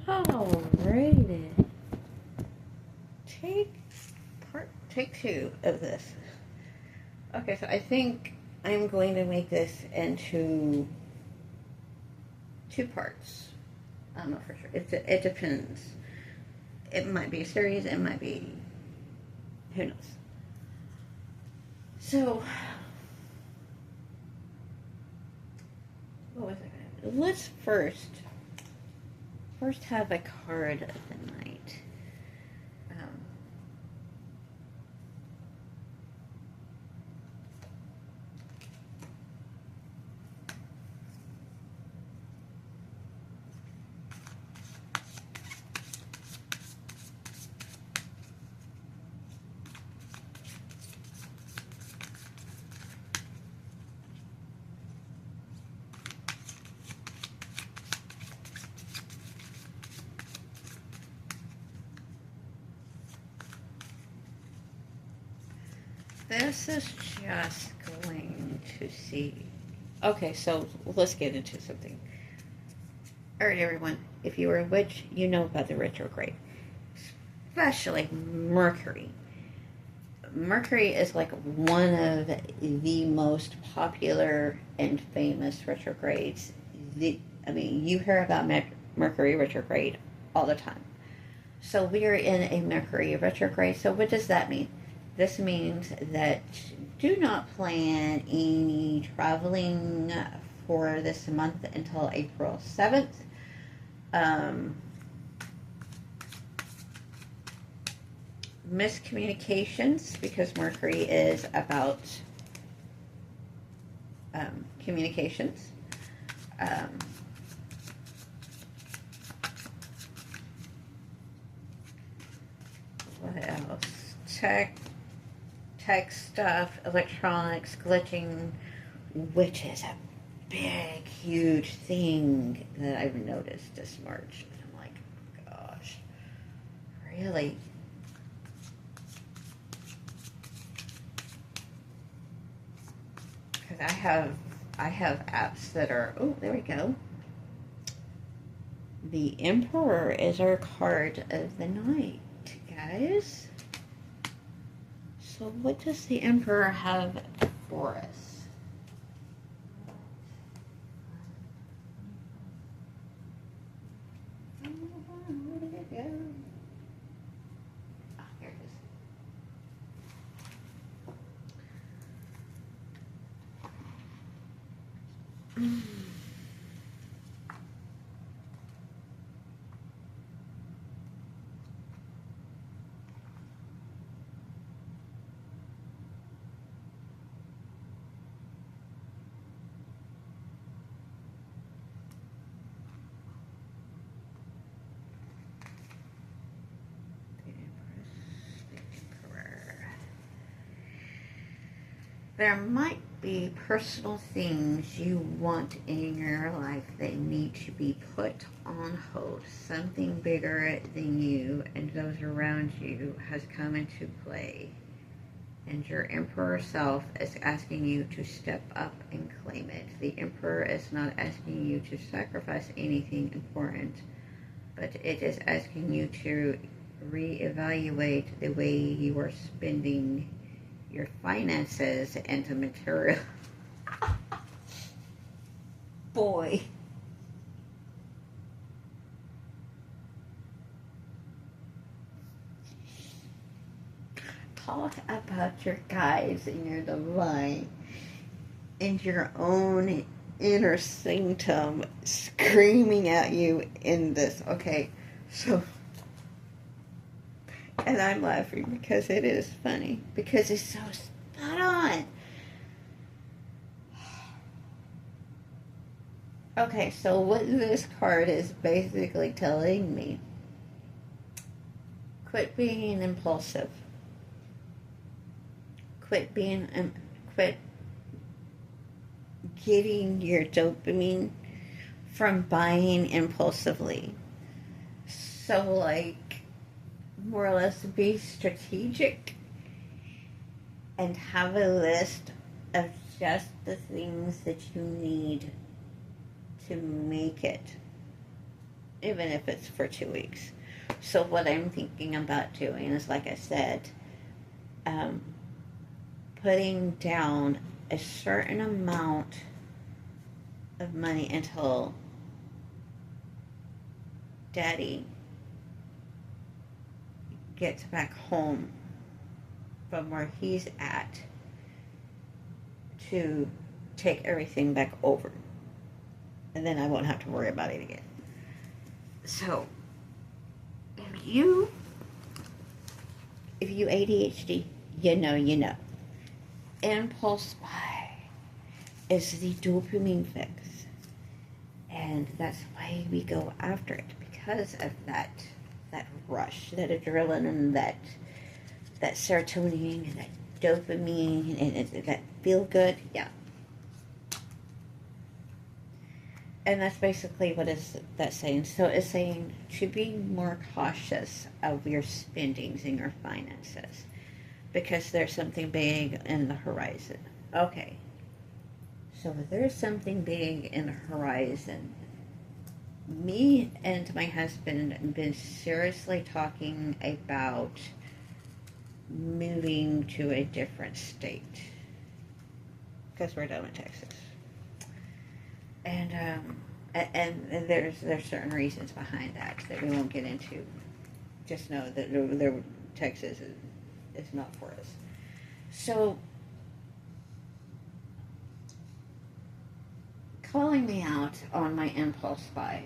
Alrighty. Take two of this. Okay, so I think I'm going to make this into two parts. I'm not for sure. It depends. It might be a series. It might be, who knows. So, what was I going to do? Let's first have a card of the night. Um, this is just going to see. Okay, so let's get into something. Alright, everyone. If you are a witch, you know about the retrograde, especially Mercury. Mercury is like one of the most popular and famous retrogrades. You hear about Mercury retrograde all the time. So we are in a Mercury retrograde. So what does that mean? This means that do not plan any traveling for this month until April 7th. Miscommunications, because Mercury is about communications. What else? Tech stuff, electronics, glitching, which is a big, huge thing that I've noticed this March. I'm like, gosh, really? Because I have apps that are, oh, there we go. The Emperor is our card of the night, guys. So what does the Emperor have for us? Where did it go? Oh, here it is. There might be personal things you want in your life that need to be put on hold. Something bigger than you and those around you has come into play. And your Emperor self is asking you to step up and claim it. The Emperor is not asking you to sacrifice anything important, but it is asking you to reevaluate the way you are spending your finances into material. Boy. Talk about your guides and your divine and your own inner sanctum screaming at you in this. Okay, so, and I'm laughing because it is funny, because it's so spot on. Okay, so what this card is basically telling me: quit being impulsive. Quit getting your dopamine from buying impulsively. So, like, more or less be strategic and have a list of just the things that you need to make it. even if it's for 2 weeks. So what I'm thinking about doing is, like I said, um, putting down a certain amount of money until Daddy gets back home from where he's at, to take everything back over. And then I won't have to worry about it again. So, if you ADHD, you know. Impulse buy is the dopamine fix. And that's why we go after it, because of that rush, that adrenaline, and that serotonin, and that dopamine, and that feel good. Yeah. And that's basically what that's saying. So it's saying to be more cautious of your spendings and your finances, because there's something big in the horizon. Okay. So there's something big in the horizon. Me and my husband have been seriously talking about moving to a different state, because we're done with Texas. And there's certain reasons behind that we won't get into. Just know that Texas is not for us. So, calling me out on my impulse buy,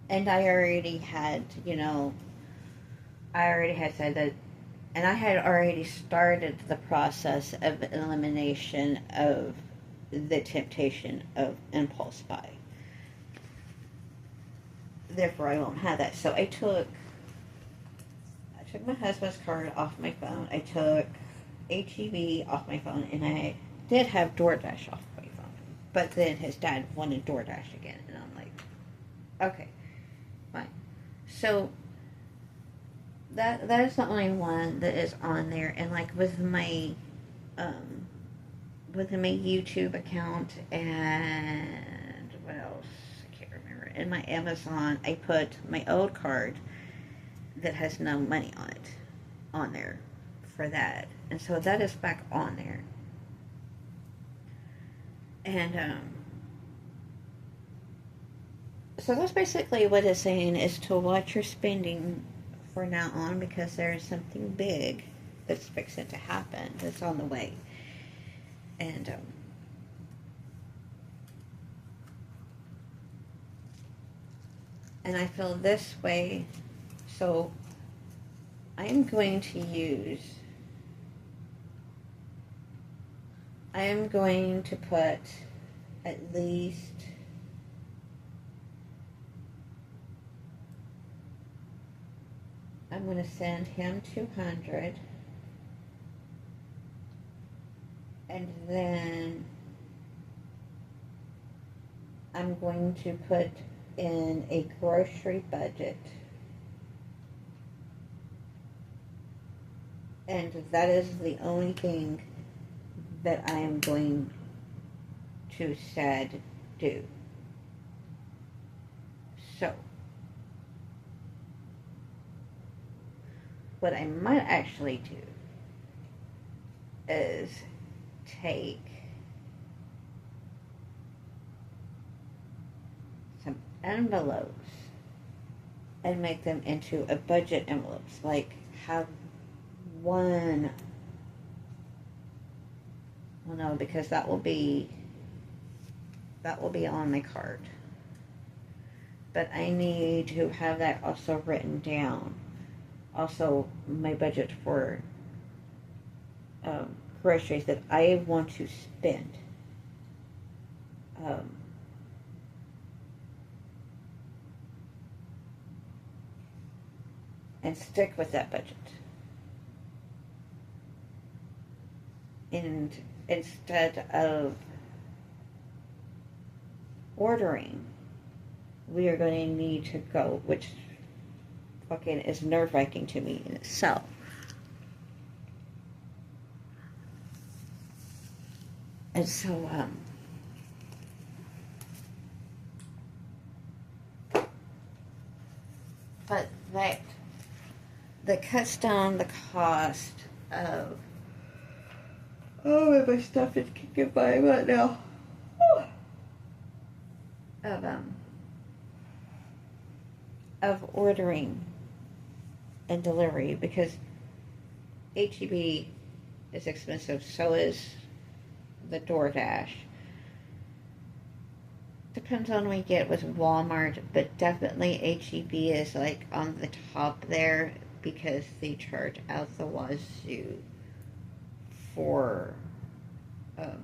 and I already had said that, and I had already started the process of elimination of the temptation of impulse buy. Therefore, I won't have that. So I took my husband's card off my phone. I took HEB off my phone, and I did have DoorDash off my phone. But then his dad wanted DoorDash again, and I'm like, okay, fine. So that is the only one that is on there. And like with my YouTube account, and what else? I can't remember. In my Amazon, I put my old card that has no money on it on there for that. And so that is back on there. And so that's basically what it's saying, is to watch your spending for now on, because there is something big that's fixing to happen, that's on the way. And I feel this way, so I am going to put at least I'm going to send him 200, and then I'm going to put in a grocery budget, and that is the only thing that I am going to do. So, what I might actually do is take some envelopes and make them into a budget envelopes. Like, have one, well, no, because that will be on my card. But I need to have that also written down. Also, my budget for groceries that I want to spend. And stick with that budget. And instead of ordering, we are going to need to go, which fucking is nerve-wracking to me in itself. And so, but that cuts down the cost of my stuff is kicking my butt now. Of of ordering and delivery, because HEB is expensive, so is the DoorDash. Depends on what you get with Walmart, but definitely HEB is like on the top there because they charge out the wazoo for um,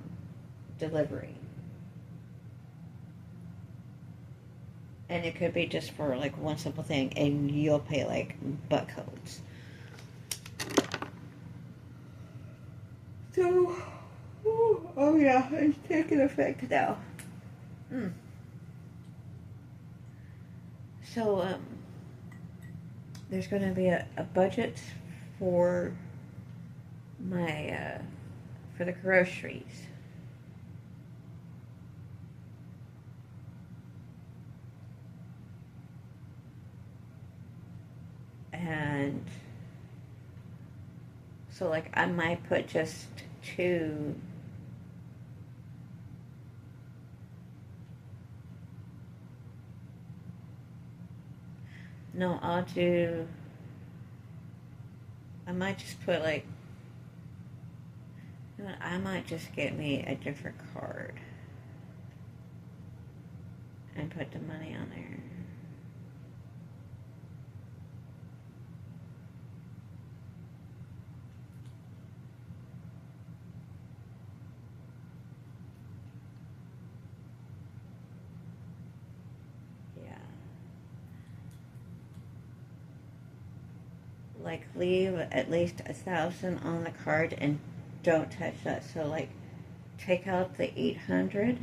delivery. And it could be just for like one simple thing, and you'll pay like buttloads. So, oh yeah, it's taking effect now. Mm. So, there's going to be a budget for my for the groceries. And so, like, I might put just two. No, I'll do. I might just put like. You know what, I might just get me a different card and put the money on there. Like, leave at least 1,000 on the card and don't touch that. So, like, take out the 800,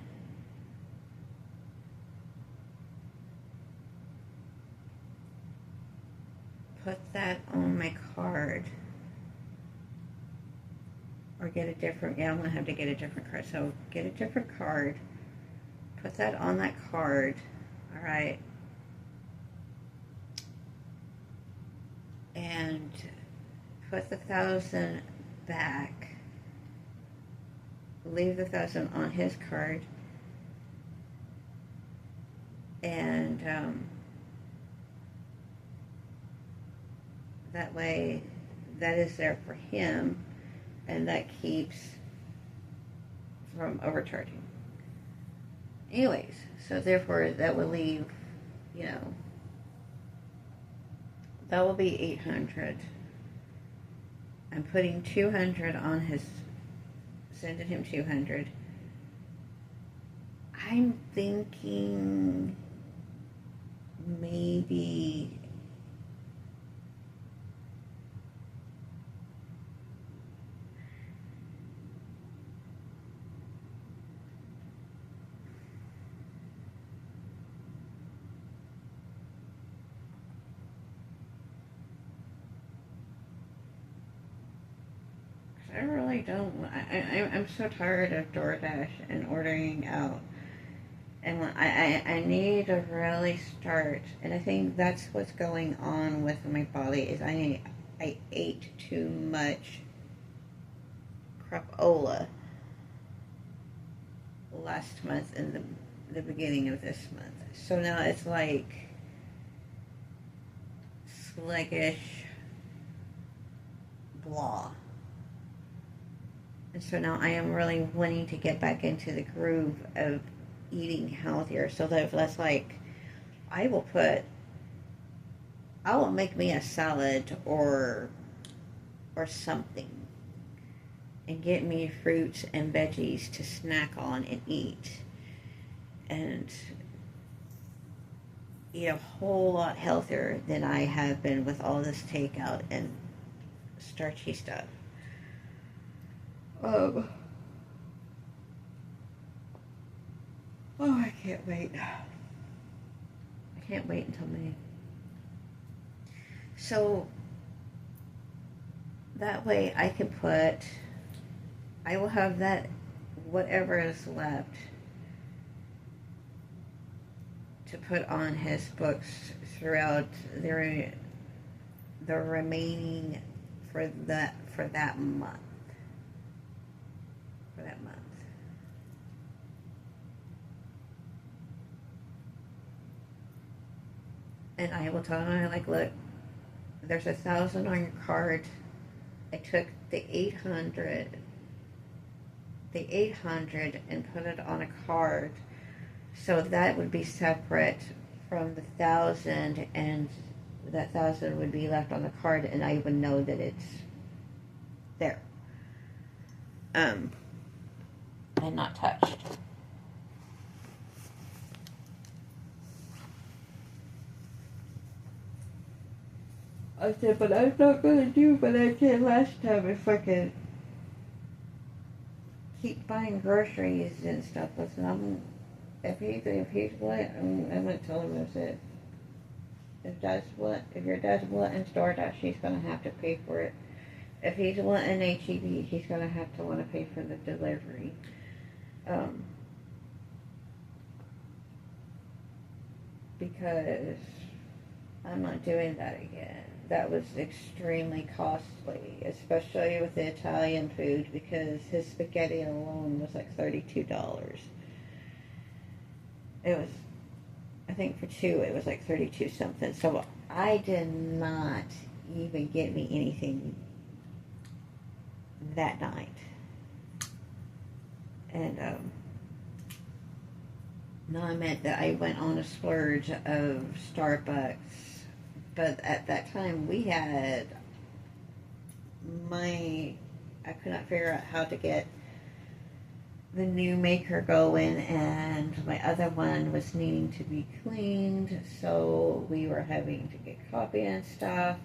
put that on my card, or get a different. Yeah, I'm gonna have to get a different card. So get a different card, put that on that card. All right, and put the 1,000 back. Leave the 1,000 on his card, and that way, that is there for him, and that keeps from overcharging. Anyways, so therefore, that will leave, you know, that will be 800. I'm putting 200 on his, sending him 200. I'm thinking maybe I really don't. I'm so tired of DoorDash and ordering out. And I need to really start. And I think that's what's going on with my body is I ate too much crapola last month and the beginning of this month. So now it's like sluggish blah. And so now I am really wanting to get back into the groove of eating healthier. So that's like, I will put, I will make me a salad or something, and get me fruits and veggies to snack on and eat, and eat a whole lot healthier than I have been with all this takeout and starchy stuff. Um, oh, I can't wait. I can't wait until May. So that way I can put, I will have that, whatever is left, to put on his books throughout the remaining for that month. For that month. And I will tell him, like, look, there's 1,000 on your card. I took the 800 and put it on a card, so that would be separate from the 1,000, and that 1,000 would be left on the card, and I would know that it's there, and not touched. I said, but I'm not gonna do what I did last time if I can keep buying groceries and stuff. Listen, if he's willing, I'm gonna tell him that's it. If your dad's wanting DoorDash, he's gonna have to pay for it. If he's wanting HEB, he's gonna have to want to pay for the delivery. Because I'm not doing that again. That was extremely costly, especially with the Italian food, because his spaghetti alone was like $32. It was, I think for two, it was like 32 something. So I did not even get me anything that night. And no, I meant that I went on a splurge of Starbucks. But at that time, we had I could not figure out how to get the new maker going, and my other one was needing to be cleaned, so we were having to get coffee and stuff.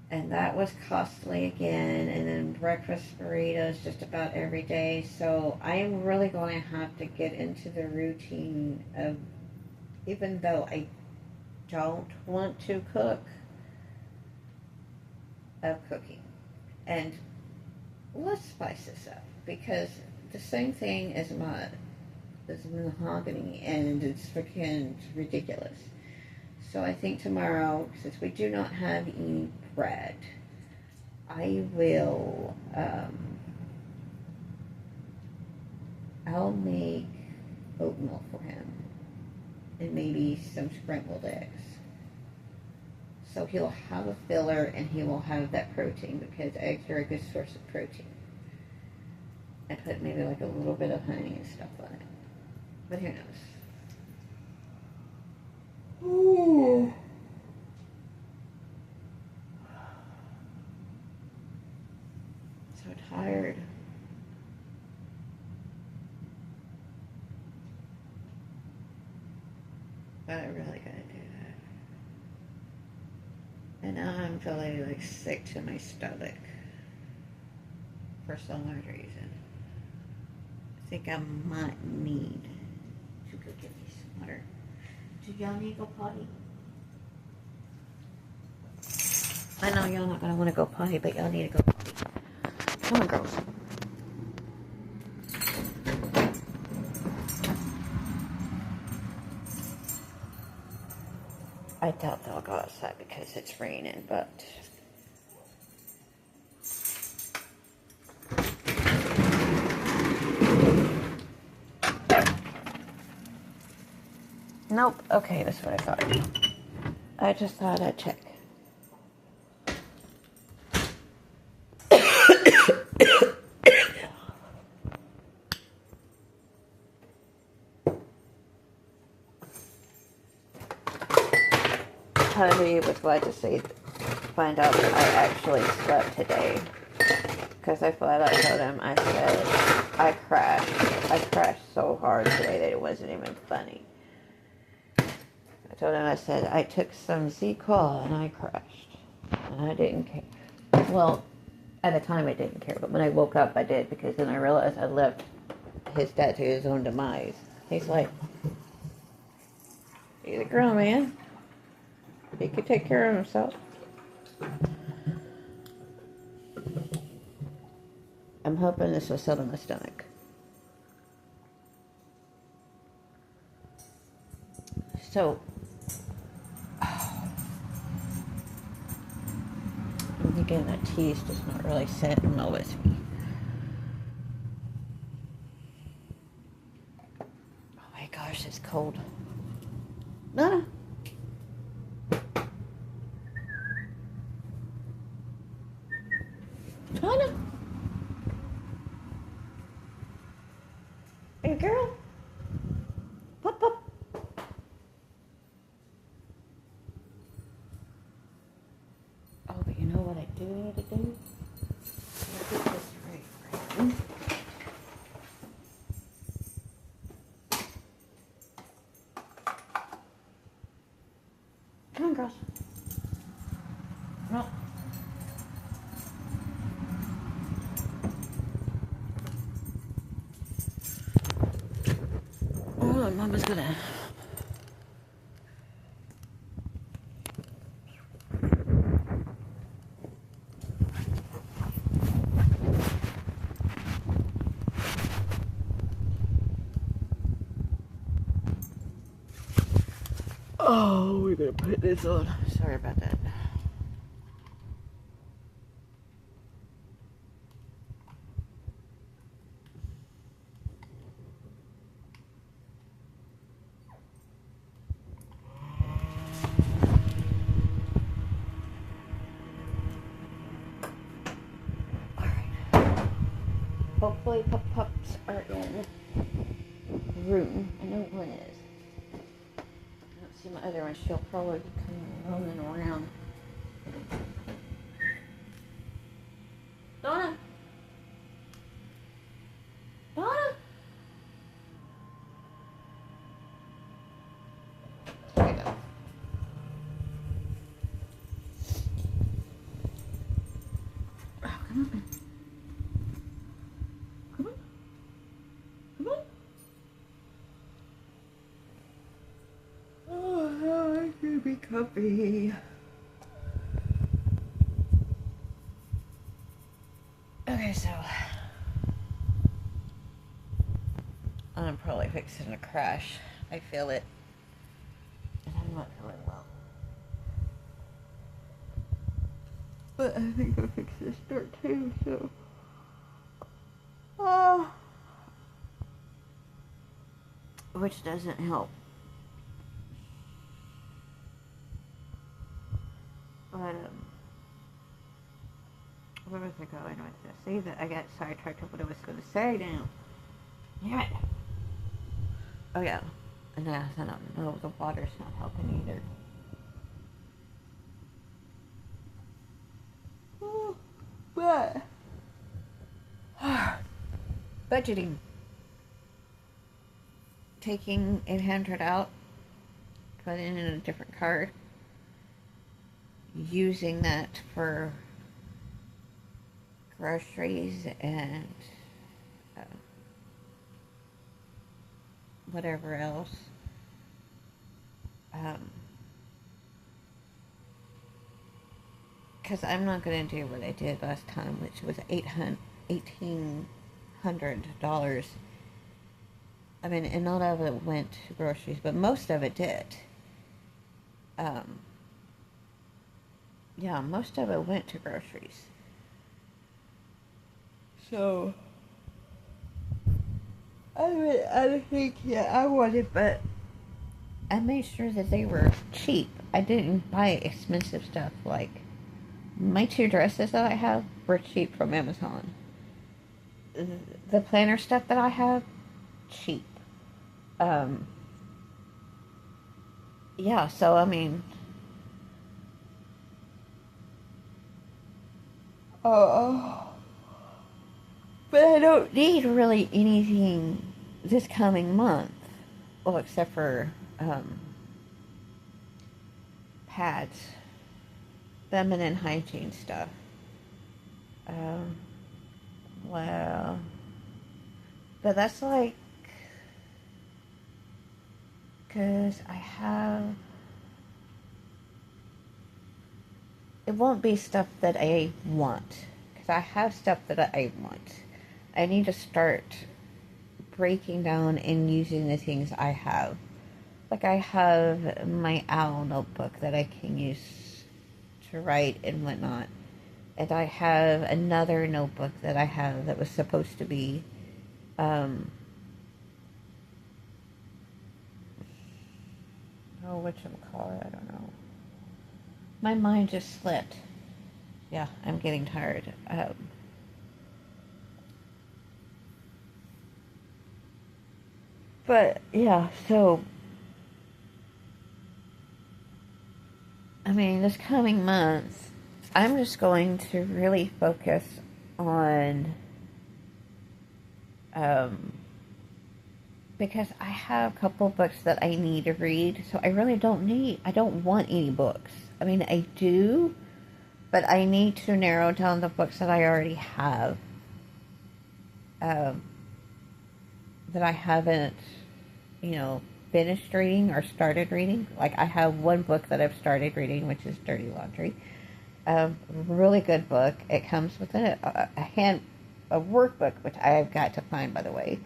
And that was costly again, and then breakfast burritos just about every day. So I am really going to have to get into the routine of, even though I don't want to cook, of cooking. And let's spice this up, because the same thing as mud is mahogany, and it's freaking ridiculous. So I think tomorrow, since we do not have any bread, I will, I'll make oatmeal for him, and maybe some scrambled eggs. So he'll have a filler, and he will have that protein, because eggs are a good source of protein. I put maybe like a little bit of honey and stuff on it. But who knows? Ooh. So tired. But I really gotta do that. And now I'm feeling like sick to my stomach for some odd reason. I think I might need to go get me some water. Do y'all need to go potty? I know y'all not gonna want to go potty, but y'all need to go potty. Come on, girls. I doubt they'll go outside because it's raining, but nope. Okay, that's what I thought. I just thought I'd check. Honey was glad to find out that I actually slept today, because I flat out told him, I said, I crashed so hard today that it wasn't even funny. I told him, I said, I took some Z-Qual and I crashed, and I didn't care. Well, at the time I didn't care, but when I woke up I did, because then I realized I left his dad to his own demise. He's like, he's a grown man. He could take care of himself. I'm hoping this will settle my stomach. So, I'm thinking that tea is just not really sitting well with me. Oh my gosh, it's cold. No. China. Hey, girl. Pop, pop. Oh, but you know what I do need to do? Get this right. Come on, girls. No. Hold on, Mama's gonna. Oh, we're gonna put this on. Sorry about that. Hopefully pups are in the room. I know one is. I don't see my other one. She'll probably come roaming around. Donna! Donna! There we go. Oh, come on. Come on. Come on. Oh, I should be comfy. Okay, so I'm probably fixing to crash. I feel it. And I'm not feeling well. But I think I'll fix this door too, so. Which doesn't help. But, where was I going with this? See that I got sidetracked of what I was going to say now. Damn it. Oh yeah. And I don't know, the water's not helping either. But budgeting. Taking 800 out, putting in a different card, using that for groceries and whatever else. Because I'm not going to do what I did last time, which was $1,800. I mean, and not all of it went to groceries, but most of it did. Yeah, most of it went to groceries. So, I think, yeah, I wanted, but I made sure that they were cheap. I didn't buy expensive stuff. Like, my 2 dresses that I have were cheap from Amazon. The planner stuff that I have, cheap. Yeah, so, I mean, but I don't need really anything this coming month. Well, except for, pads. Feminine hygiene stuff. Well, but that's like, because I have, it won't be stuff that I want, because I have stuff that I want. I need to start breaking down and using the things I have. Like I have my owl notebook that I can use to write and whatnot. And I have another notebook that I have that was supposed to be whatchamacallit, I don't know. My mind just slipped. Yeah, I'm getting tired. But yeah, so I mean, this coming month, I'm just going to really focus on, um, because I have a couple books that I need to read, so I don't want any books. I mean, I do, but I need to narrow down the books that I already have, um, that I haven't, you know, finished reading or started reading. Like, I have one book that I've started reading, which is Dirty Laundry. Really good book. It comes with a workbook, which I've got to find, by the way.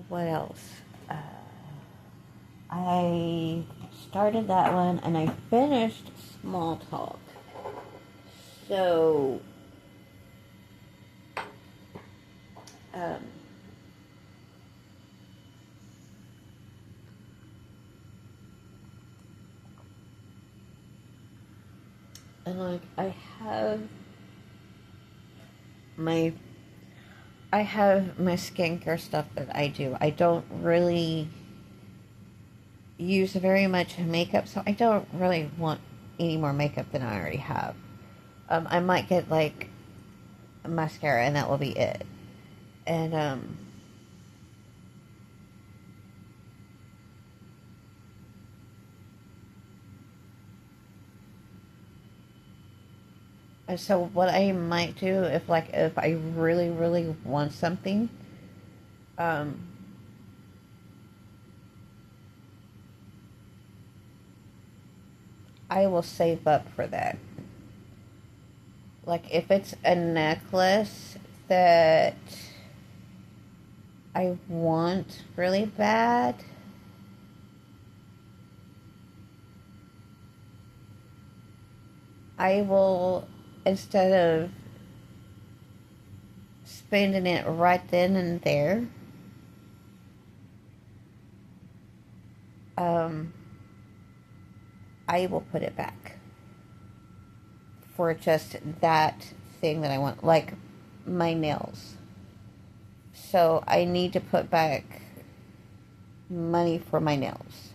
What else? I started that one and I finished Small Talk. So, um, and like have my I have my skincare stuff that I do. I don't really use very much makeup, so I don't really want any more makeup than I already have. I might get like mascara, and that will be it. And so what I might do if I really really want something, um, I will save up for that. Like if it's a necklace that I want really bad, I will, instead of spending it right then and there, um, I will put it back for just that thing that I want, like my nails. So I need to put back money for my nails.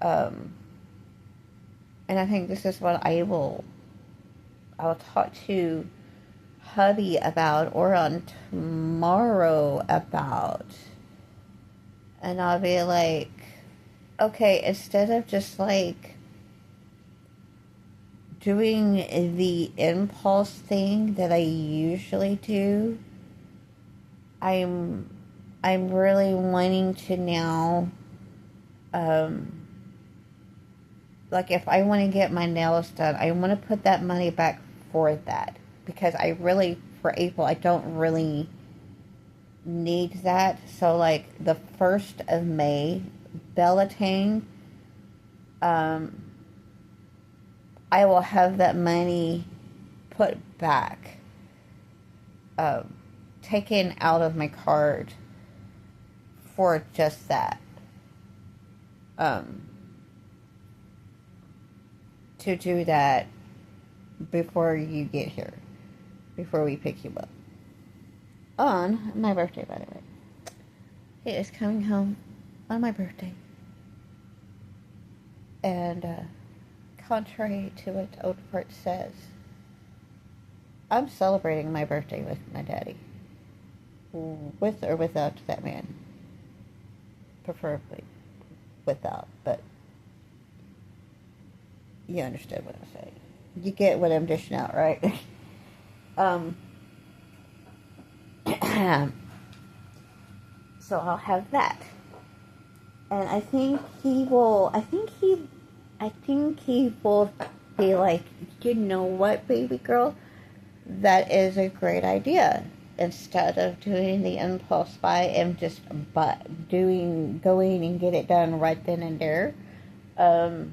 Um, and I think this is what I'll talk to hubby about, or on tomorrow about. And I'll be like, okay, instead of just like doing the impulse thing that I usually do, I'm really wanting to now, um, like if I want to get my nails done, I want to put that money back for that, because I really, for April, I don't really need that. So like the 1st of May, Bellatane, um, I will have that money put back, um, taken out of my card for just that. Um, to do that before you get here, before we pick you up. On my birthday, by the way. He is coming home on my birthday. And, contrary to what Oldport says, I'm celebrating my birthday with my daddy. With or without that man. Preferably without, but you understand what I'm saying. You get what I'm dishing out, right? So I'll have that. And I think he will, I think he will be like, you know what, baby girl? That is a great idea. instead of doing the impulse buy and just going and get it done right then and there. Um,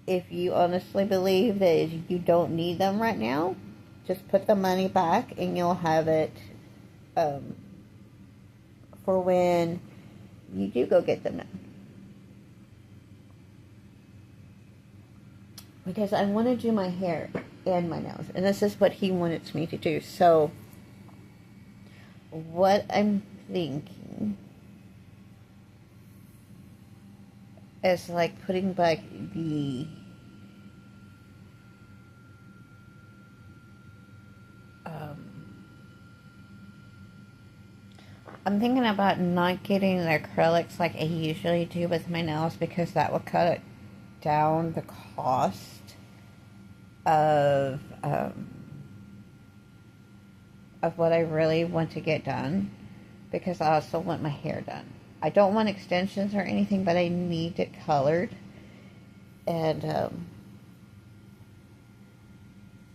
if you honestly believe that you don't need them right now, just put the money back and you'll have it um, for when you do go get them done. Because I want to do my hair and my nails, and this is what he wanted me to do. So, what I'm thinking is like putting back the I'm thinking about not getting the acrylics like I usually do with my nails, because that will cut down the cost of what I really want to get done, because I also want my hair done. I don't want extensions or anything, but I need it colored. And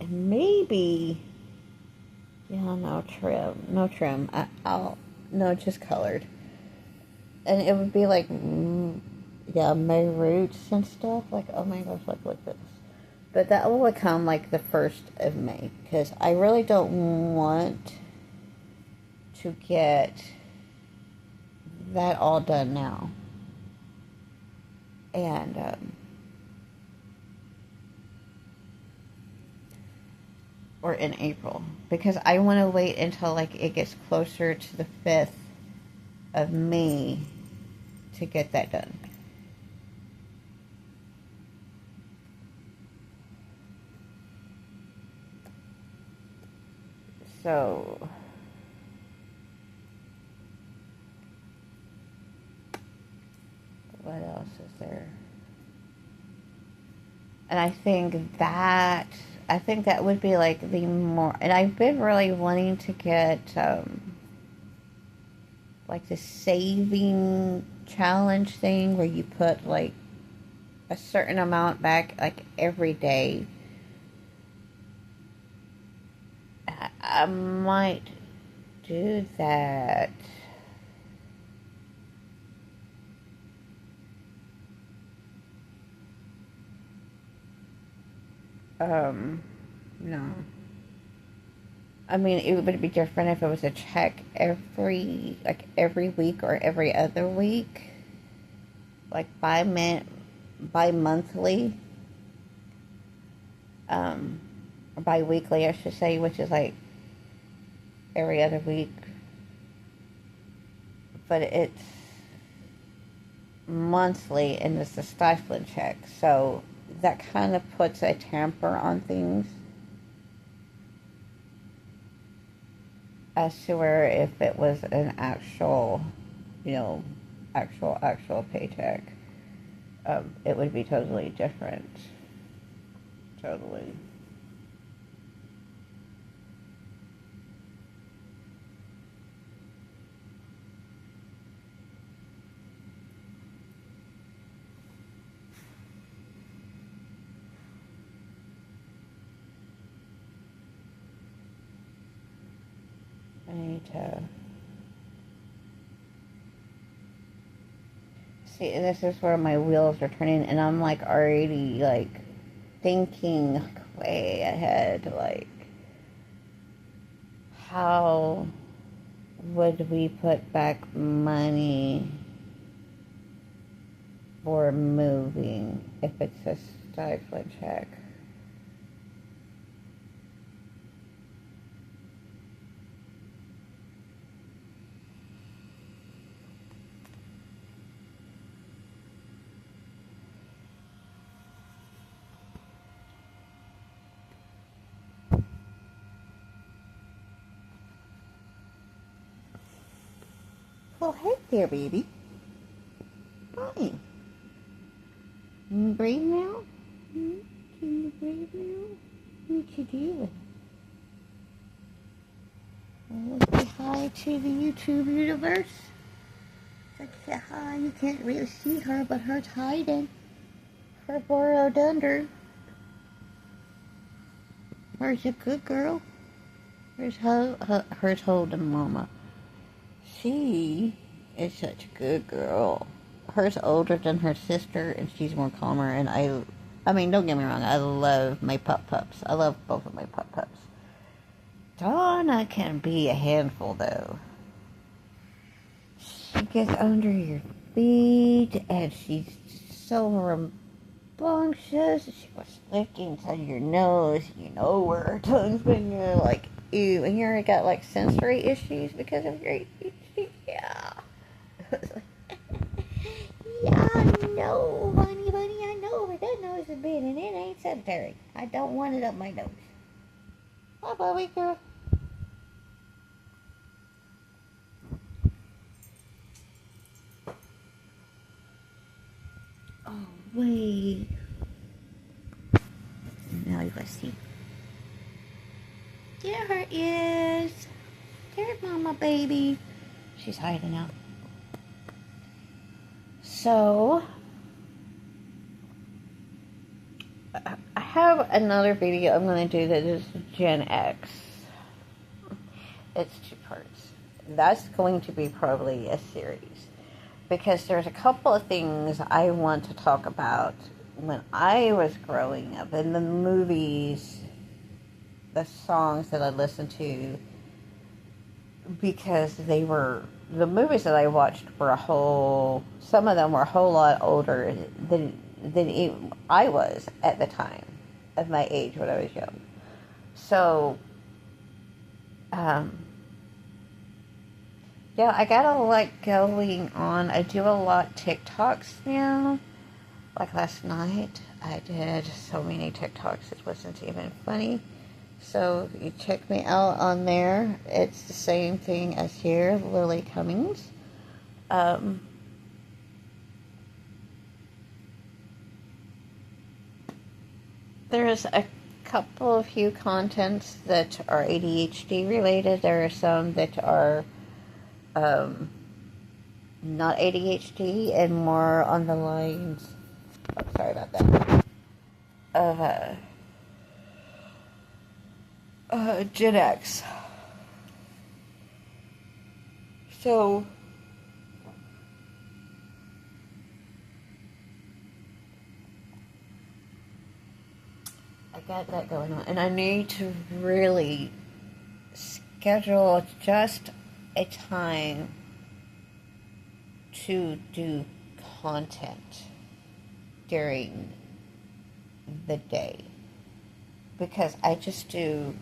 maybe, yeah, no trim. No, just colored. And it would be like, yeah, my roots and stuff. Like, oh my gosh, look at this. But that will come like the 1st of May, because I really don't want to get that all done now. And or in April, because I want to wait until like it gets closer to the 5th of May to get that done. So what else is there? And I think that would be like the more, and I've been really wanting to get like the saving challenge thing where you put like a certain amount back like every day. I might do that. No. I mean, it would be different if it was a check every week or every other week. Like bi-monthly. Or bi-weekly, I should say, which is like every other week. But it's monthly and it's a stipend check. So that kind of puts a tamper on things. As to where if it was an actual, actual paycheck, it would be totally different. Totally. I need to see. This is where my wheels are turning, and I'm like already like thinking like, way ahead. Like, how would we put back money for moving if it's a stipend check? Well, hey there, baby. Hi. Can you breathe now? Can you breathe now? What you doing? Say hi to the YouTube universe. Say hi. You can't really see her, but her's hiding. Her burrowed under. Her's a good girl. Hers holding mama. She is such a good girl. Hers older than her sister, and she's more calmer. And I mean, don't get me wrong. I love my pups. I love both of my pups. Donna can be a handful, though. She gets under your feet, and she's so rambunctious. She was licking inside your nose. You know where her tongue's been. You're like, ew. And you already got like sensory issues because of your ADHD. Yeah. Yeah, I know, honey, bunny, I know where that nose has been, and it ain't sanitary. I don't want it up my nose. Hi, Bobby girl. Oh, wait. Now you gotta see. There her is. There's Mama Baby. She's hiding out. So, I have another video I'm going to do that is Gen X. It's 2 parts. That's going to be probably a series. Because there's a couple of things I want to talk about when I was growing up. And the movies, the songs that I listened to. Because the movies that I watched were some of them were a whole lot older than I was at the time of my age when I was young. So, yeah, I got a lot going on. I do a lot TikToks now. Like last night, I did so many TikToks, it wasn't even funny. So you check me out on there. It's the same thing as here, Lily Cummings. There's a few contents that are ADHD related. There are some that are not ADHD and more on the lines. Oh, sorry about that. Of Gen X. So, I got that going on, and I need to really schedule just a time to do content during the day, because I just do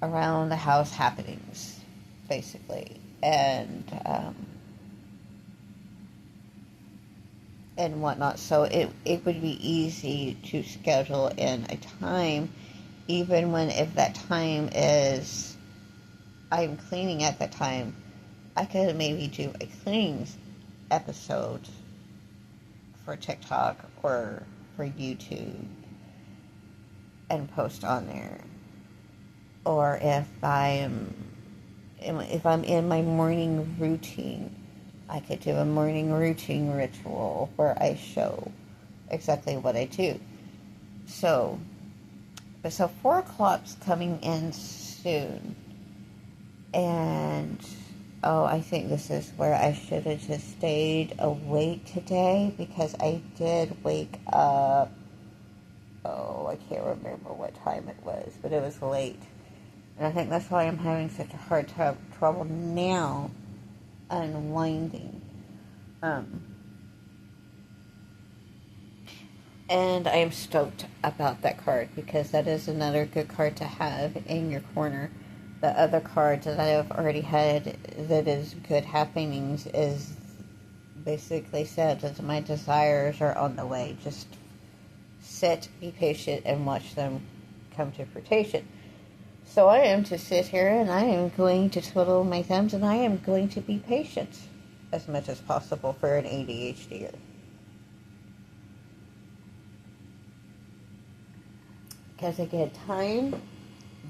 around the house happenings, basically, and whatnot. So it would be easy to schedule in a time, even if that time is I'm cleaning at that time. I could maybe do a cleaning episode for TikTok or for YouTube and post on there. Or if I'm in my morning routine, I could do a morning routine ritual where I show exactly what I do. So 4 o'clock's coming in soon. And, I think this is where I should have just stayed awake today, because I did wake up, I can't remember what time it was, but it was late. And I think that's why I'm having such a hard trouble now unwinding. And I am stoked about that card, because that is another good card to have in your corner. The other card that I have already had that is good happenings is basically said that my desires are on the way. Just sit, be patient, and watch them come to fruition. So I am to sit here, and I am going to twiddle my thumbs, and I am going to be patient as much as possible for an ADHDer. Because again, time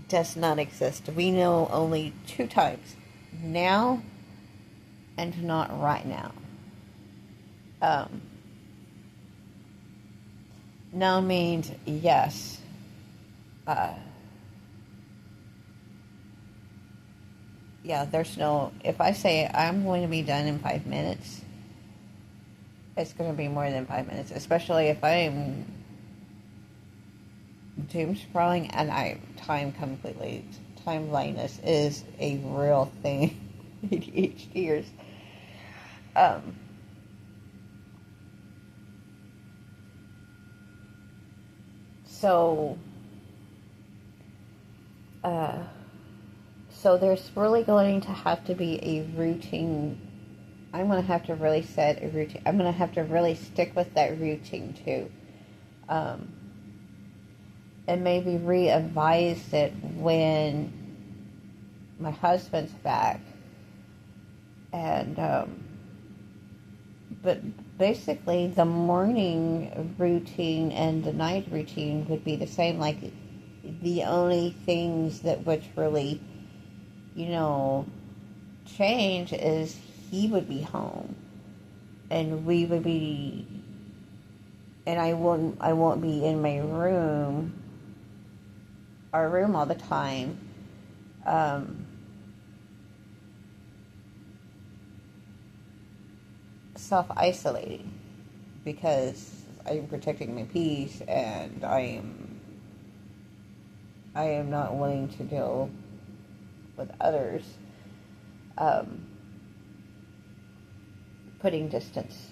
does not exist. We know only 2 times. Now and not right now. Now means yes. Yeah, there's no, if I say I'm going to be done in 5 minutes, it's going to be more than 5 minutes, especially if I'm doom scrolling and I time completely. Time blindness is a real thing. ADHDers. Um, so, uh, so there's really going to have to be a routine. I'm going to have to really set a routine. I'm going to have to really stick with that routine too. Um, and maybe re-advise it when my husband's back. And, but basically the morning routine and the night routine would be the same. Like, the only things that would really, you know, change is he would be home and we would be, and I won't be in my room, our room all the time. Um, Self-isolating because I'm protecting my peace and I am not willing to deal with others. Um, putting distance,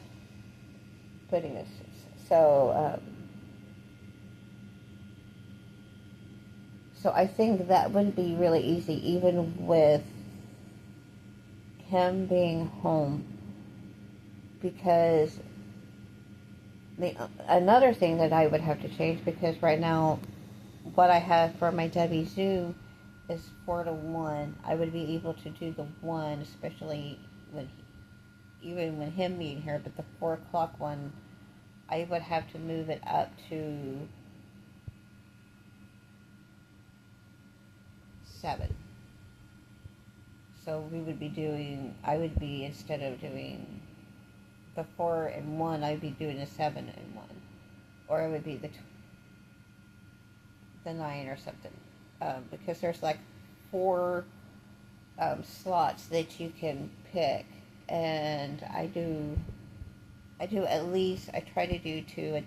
putting distance. So I think that would be really easy, even with him being home, because another thing that I would have to change, because right now what I have for my Debbie Zoo is 4 to 1. I would be able to do the one, especially when even when him being here, but the 4 o'clock one, I would have to move it up to 7. So we would be doing. I would be, instead of doing the 4 and 1, I'd be doing the 7 and 1, or it would be the 9 or something, because there's like 4 slots that you can pick, and I do at least, I try to do two,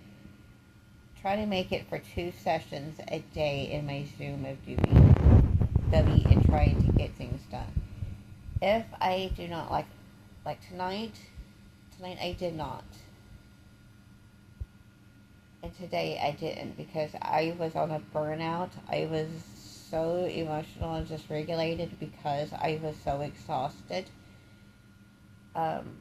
try to make it for 2 sessions a day in my Zoom of doing W and trying to get things done. If I do not like tonight I did not, and today I didn't, because I was on a burnout. I was so emotional and dysregulated because I was so exhausted. Um,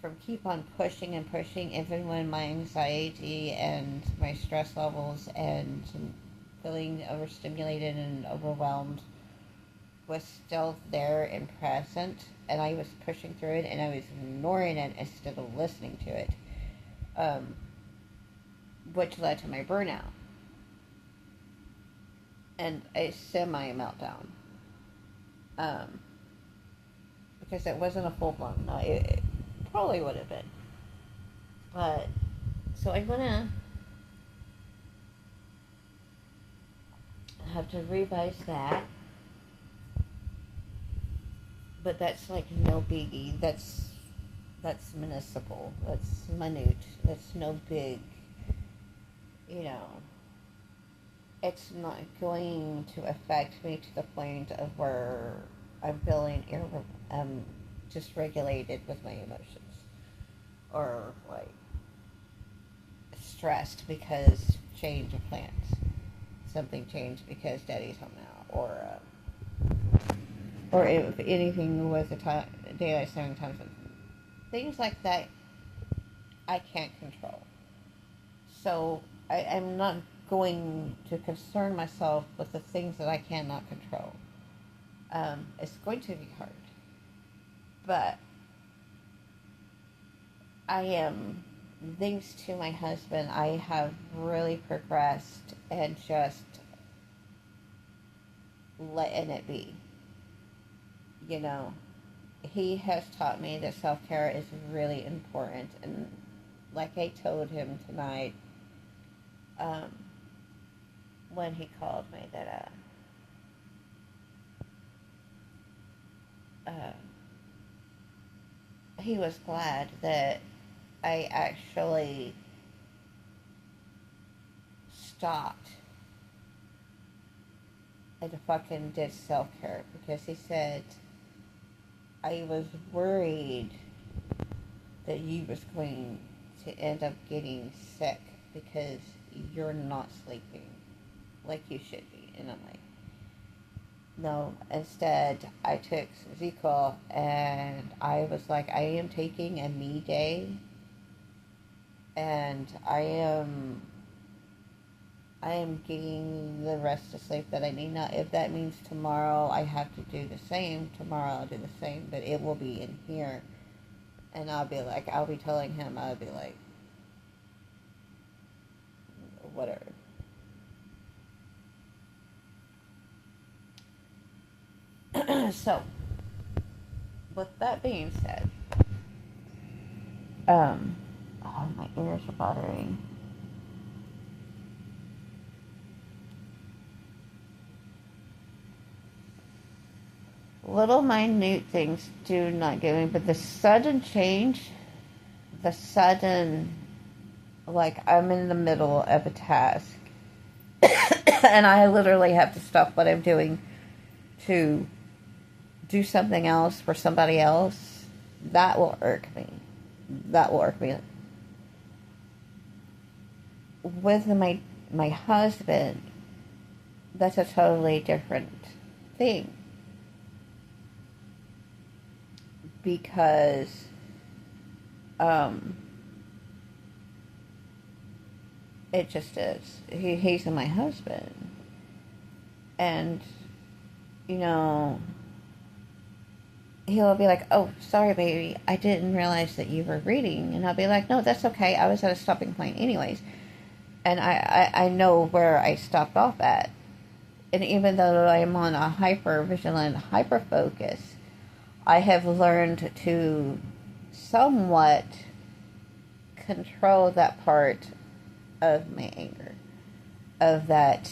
from keep on pushing and pushing, even when my anxiety and my stress levels and feeling overstimulated and overwhelmed was still there and present, and I was pushing through it and I was ignoring it instead of listening to it, um, which led to my burnout and a semi meltdown. Um, because it wasn't a full blown. No, it probably would have been, but so I'm gonna have to revise that. But that's like no biggie. That's municipal. That's minute. That's no big. You know, it's not going to affect me to the point of where I'm feeling dysregulated with my emotions, or like stressed because change of plans. Something changed because Daddy's home now, or if anything with the daylight saving time, things like that I can't control. So I'm not going to concern myself with the things that I cannot control. It's going to be hard, but I am, thanks to my husband, I have really progressed and just letting it be. You know, he has taught me that self care is really important, and like I told him tonight, um, when he called me, that uh, he was glad that I actually stopped and fucking did self care because he said I was worried that you was going to end up getting sick because you're not sleeping like you should be. And I'm like, no. Instead, I took ZQL and I was like, I am taking a me day, and I am getting the rest of sleep that I need. Now, if that means tomorrow I have to do the same, tomorrow I'll do the same, but it will be in here. And I'll be telling him, I'll be like, whatever. So, with that being said, oh, my ears are bothering. Little minute things do not get me, but the sudden change, the sudden, like, I'm in the middle of a task, and I literally have to stop what I'm doing to do something else for somebody else, that will irk me. That will irk me. With my husband, that's a totally different thing. Because it just is. He's my husband. And, you know, he'll be like, oh, sorry, baby, I didn't realize that you were reading. And I'll be like, no, that's okay. I was at a stopping point anyways. And I know where I stopped off at. And even though I'm on a hyper-vigilant, hyper-focus, I have learned to somewhat control that part of my anger, of that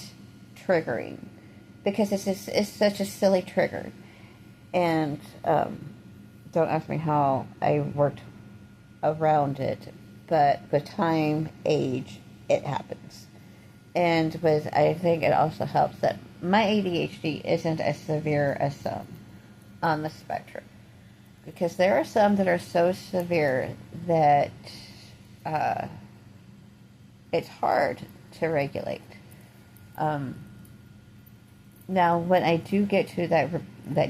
triggering, because it's such a silly trigger. And don't ask me how I worked around it, but with time, age, it happens. And I think it also helps that my ADHD isn't as severe as some on the spectrum, because there are some that are so severe that it's hard to regulate. Now, when I do get to that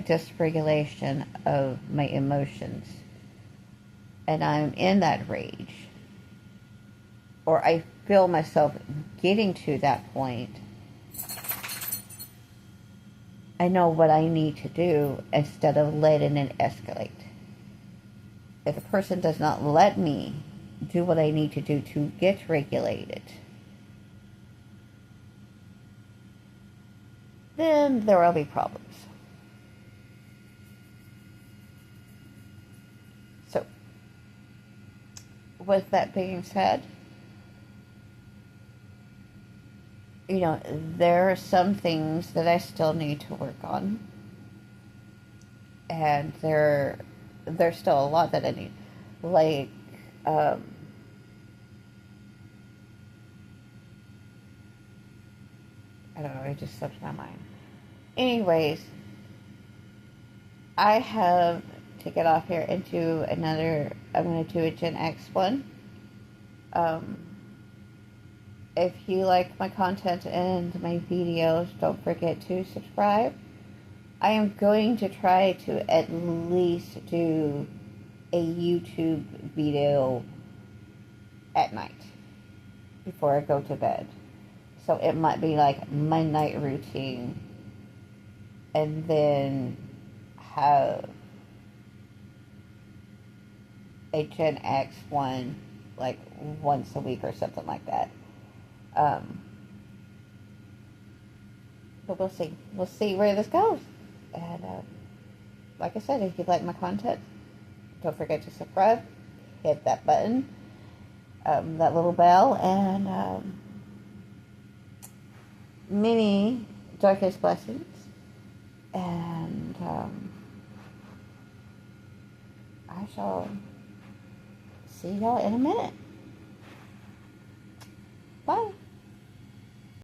dysregulation of my emotions, and I'm in that rage, or I feel myself getting to that point, I know what I need to do instead of letting it escalate. If a person does not let me do what I need to do to get regulated, then there will be problems. So, with that being said, you know, there are some things that I still need to work on. And there's still a lot that I need. Like, I don't know, it just slipped my mind. Anyways, I have to get off here into another, I'm going to do a Gen X one. If you like my content and my videos, don't forget to subscribe. I am going to try to at least do a YouTube video at night before I go to bed. So it might be like my night routine, and then have a Gen X one like once a week or something like that. But we'll see. We'll see where this goes. And like I said, if you like my content, don't forget to subscribe, hit that button, that little bell, and many darkest blessings. And I shall see y'all in a minute.